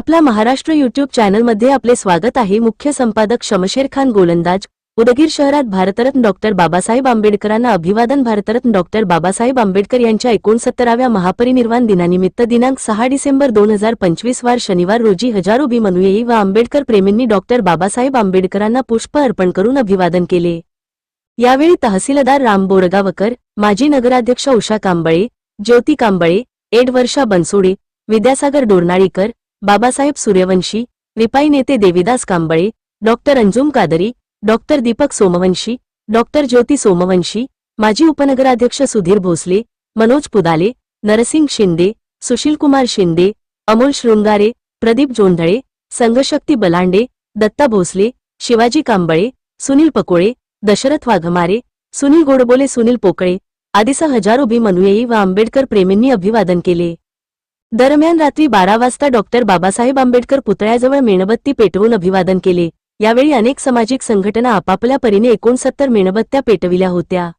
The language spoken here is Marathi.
आपला महाराष्ट्र यूट्यूब चॅनलमध्ये आपले स्वागत आहे। मुख्य संपादक शमशेर खान गोलंदाज। उदगीर शहरात भारतरत्न डॉक्टर बाबासाहेब आंबेडकरांना अभिवादन। भारतरत्न डॉक्टर बाबासाहेब आंबेडकर यांच्या 69व्या महापरिनिर्वाण दिनानिमित्त दिनांक 6 डिसेंबर 2025 वार शनिवार रोजी हजारो भीमानुयायी व आंबेडकर प्रेमींनी डॉक्टर बाबासाहेब आंबेडकरांना पुष्प अर्पण करून अभिवादन केले। यावेळी तहसीलदार राम बोरगावकर, माजी नगराध्यक्ष उषा कांबळे, ज्योती कांबळे, एड वर्षा बनसोडे, विद्यासागर डोरनाळीकर, बाबासाहेब सूर्यवंशी, रिपाई नेते Devidas Kamble, doctor Anjum Qadri, doctor Deepak Somvanshi, doctor Jyoti Somvanshi, माजी उपनगराध्यक्ष सुधीर भोसले, मनोज पुदाले, नरसिंग शिंदे, सुशीलकुमार शिंदे, अमोल शृंगारे, प्रदीप जोंधळे, संघशक्ती बलांडे, दत्ता भोसले, शिवाजी कांबळे, सुनील पकोळे, दशरथ वाघमारे, सुनील गोडबोले, सुनील पोकळे आदीसह हजारो भीमानुयायी व आंबेडकर प्रेमींनी अभिवादन केले। दरम्यान रात्री 12 वाजता डॉक्टर बाबासाहेब आंबेडकर पुतळ्याजवळ मेणबत्ती पेटवून अभिवादन केले। यावेळी अनेक सामाजिक संघटना आपापल्या परीने 69 मेणबत्त्या पेटविल्या होत्या।